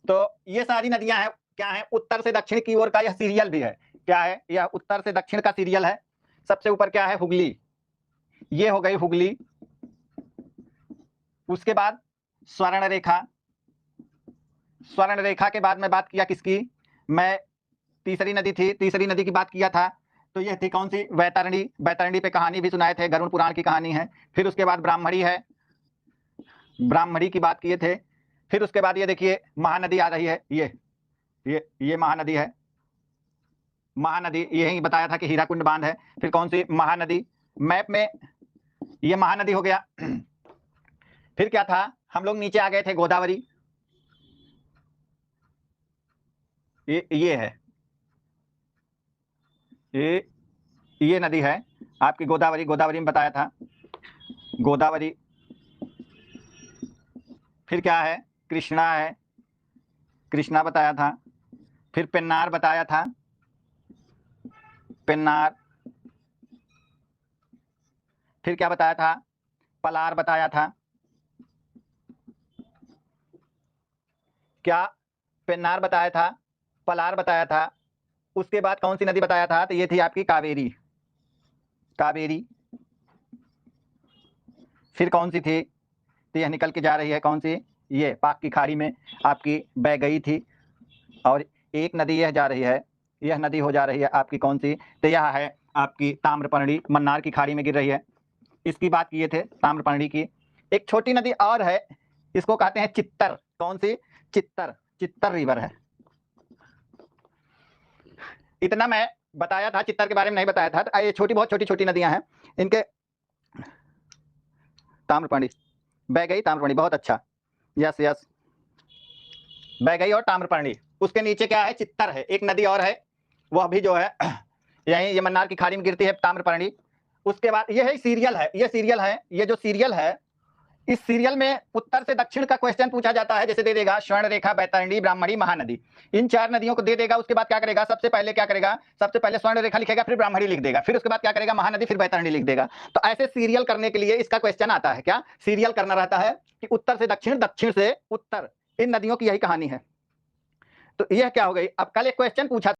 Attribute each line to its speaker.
Speaker 1: तो ये सारी नदियां हैं, क्या है, उत्तर से दक्षिण की ओर का यह सीरियल भी है। क्या है, यह उत्तर से दक्षिण का सीरियल है। सबसे ऊपर क्या है, हुगली, ये हो गई हुगली। उसके बाद स्वर्ण रेखा, स्वर्ण रेखा के बाद मैं बात किया किसकी, मैं तीसरी नदी थी, तीसरी नदी की बात किया था, तो यह थी कौन सी, वैतरणी। वैतरणी पे कहानी भी सुनाए थे, गरुड़ पुराण की कहानी है। फिर उसके बाद ब्राह्मणी है, ब्राह्मणी की बात किए थे। फिर उसके बाद ये देखिए महानदी आ रही है, ये महानदी है, महानदी यही बताया था कि हीराकुंड बांध है। फिर कौन सी महानदी, मैप में ये महानदी हो गया। फिर क्या था, हम लोग नीचे आ गए थे, गोदावरी, ये है, ये नदी है आपकी गोदावरी, गोदावरी में बताया था, गोदावरी। फिर क्या है, कृष्णा है, कृष्णा बताया था। फिर पेन्नार बताया था, पेन्नार। फिर क्या बताया था, पलार बताया था। क्या, पेन्नार बताया था, पलार बताया था। उसके बाद कौन सी नदी बताया था, तो ये थी आपकी कावेरी, कावेरी। फिर कौन सी थी, तो यह निकल के जा रही है कौन सी, ये पाक की खाड़ी में आपकी बह गई थी। और एक नदी यह जा रही है, यह नदी हो जा रही है आपकी कौन सी, तो यह है आपकी ताम्रपर्णी, मन्नार की खाड़ी में गिर रही है। इसकी बात किए थे ताम्रपर्णी की। एक छोटी नदी और है, इसको कहते हैं चित्तर। कौन सी, चित्तर, चित्तर रिवर है। इतना मैं बताया था, चित्तर के बारे में नहीं बताया था। तो ये छोटी, बहुत छोटी छोटी नदियां हैं इनके। ताम्रपर्णी, बह गई, ताम्रपर्णी, बहुत अच्छा, यस यस, बह गई और ताम्रपर्णी। उसके नीचे क्या है, चित्तर है, एक नदी और है, वह भी जो है यही ये मन्नार की खाड़ी में गिरती है, ताम्रपर्णी। उसके बाद ये है सीरियल है, ये सीरियल है, ये जो सीरियल है, इस सीरियल में उत्तर से दक्षिण का क्वेश्चन पूछा जाता है। जैसे दे देगा स्वर्ण रेखा, बैतरणी, ब्राह्मणी, महानदी, इन 4 नदियों को दे देगा। उसके बाद क्या करेगा, सबसे पहले क्या करेगा, सबसे पहले स्वर्ण रेखा लिखेगा, फिर ब्राह्मणी लिख देगा, फिर उसके बाद क्या करेगा, महानदी, फिर बैतरणी लिख देगा। तो ऐसे सीरियल करने के लिए इसका क्वेश्चन आता है, क्या सीरियल करना रहता है कि उत्तर से दक्षिण, दक्षिण से उत्तर, इन नदियों की यही कहानी है। तो यह क्या हो गई, अब कल एक क्वेश्चन पूछा